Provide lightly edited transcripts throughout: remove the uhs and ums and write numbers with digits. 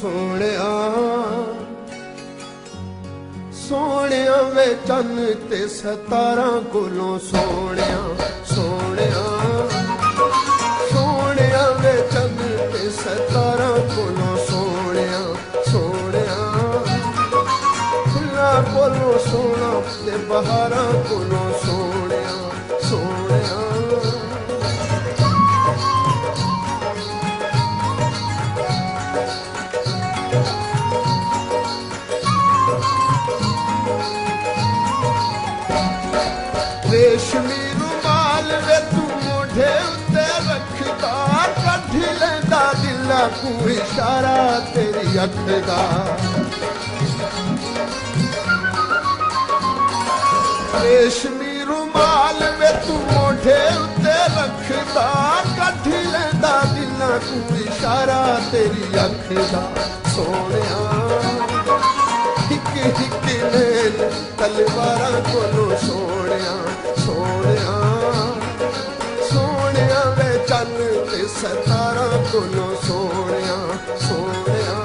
ਸੋਹਣਿਆ ਸੋਹਣਿਆ ਵੇ ਚੰਨ ਤੇ ਸਤਾਰਾਂ ਕੋਲੋਂ ਸੋਹਣਿਆ ਸੋਹਣਿਆ ਸੋਹਣਿਆ ਵੇ ਚੰਨ ਤੇ ਸਤਾਰਾਂ ਕੋਲੋਂ ਸੋਹਣਿਆ ਸੋਹਣਿਆ ਫੁੱਲਾਂ ਕੋਲੋਂ ਸੋਹਣਾ ਤੇ ਬਹਾਰਾਂ ਕੋਲੋਂ ਸੋਹਣਿਆ ਸੋਹਣਿਆ ਰੇਸ਼ਮੀ ਰੁਮਾਲ ਵੇ ਤੂੰ ਮੋਢੇ ਉੱਤੇ ਰੱਖਦਾ ਕੱਢ ਲੈਂਦਾ ਦਿਲਾਂ ਨੂੰ ਇਸ਼ਾਰਾ ਤੇਰੀ ਅੱਖ ਦਾ ਰੇਸ਼ਮੀ ਰੁਮਾਲ ਵੇ ਤੂੰ ਮੋਢੇ ਉੱਤੇ ਰੱਖਦਾ ਕੱਢ ਲੈਂਦਾ ਦਿਲਾਂ ਨੂੰ ਇਸ਼ਾਰਾ ਤੇਰੀ ਅੱਖ ਦਾ ਸੋਹਣਿਆ ਹਿੱਕ ਹਿੱਕ ਨੈਣ ਤਲਵਾਰਾਂ ਕੋਲੋਂ ਸੋਹਣਿਆ ਸੋਹਣਿਆ ਸੋਹਣਿਆ ਵੇ ਚੰਨ ਤੇ ਸਤਾਰਾਂ ਕੋਲੋਂ ਸੋਹਣਿਆ ਸੋਹਣਿਆ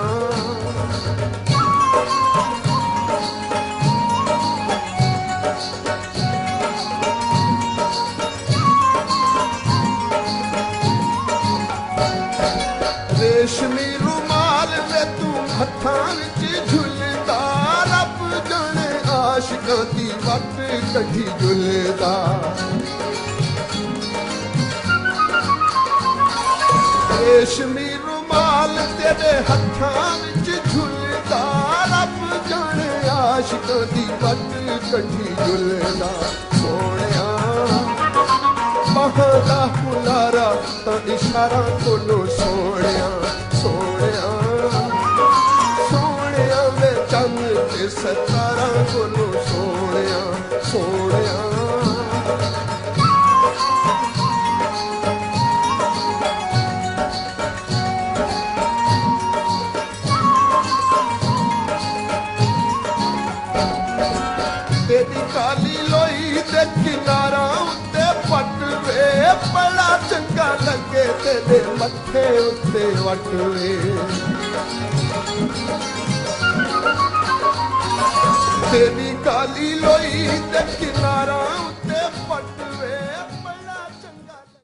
ਰੇਸ਼ਮੀ ਰੁਮਾਲ ਵੇ ਤੂੰ ਹੱਥਾਂ ਵਿੱਚ ਝੁੱਲਦਾ ਰੱਬ ਜਾਣੇ ਆਸ਼ਿਕਾਂ ਦੀ ਵੱਟ ਕੱਢੀ ਝੁੱਲਦਾ ਰੇਸ਼ਮੀ ਰੁਮਾਲ ਤੇਰੇ ਹੱਥਾਂ ਵਿੱਚ ਝੁੱਲਦਾ ਰੱਬ ਜਾਣੇ ਆਸ਼ਿਕਾਂ ਦੀ ਵੱਟ ਕੱਢੀ ਝੁੱਲਦਾ ਸੋਹਣਿਆ ਬਾਹਾਂ ਦਾ ਹੁਲਾਰਾ ਤਾਂ ਇਸ਼ਾਰਾ ਕੋਲੋਂ ਸੋਹਣਿਆ ਸੋਹਣਿਆ ਸੋਹਣਿਆ ਵੇ ਚੰਨ ਤੇ ਸਤਾਰਾਂ ਕੋਲੋਂ ਸੋਹਣਿਆ ਸੋਹਣਿਆ ਤੇਰੀ ਕਾਲੀ ਲੋਈ ਦੇ ਕਿਨਾਰਾਂ ਉੱਤੇ ਪੱਟ ਵੇ ਬੜਾ ਚੰਗਾ ਲੱਗੇ ਤੇਰੇ ਮੱਥੇ ਉੱਤੇ ਵੱਟ ਵੇ ਤੇਰੀ ਕਾਲੀ ਲੋਈ ਦੇ ਕਿਨਾਰਾਂ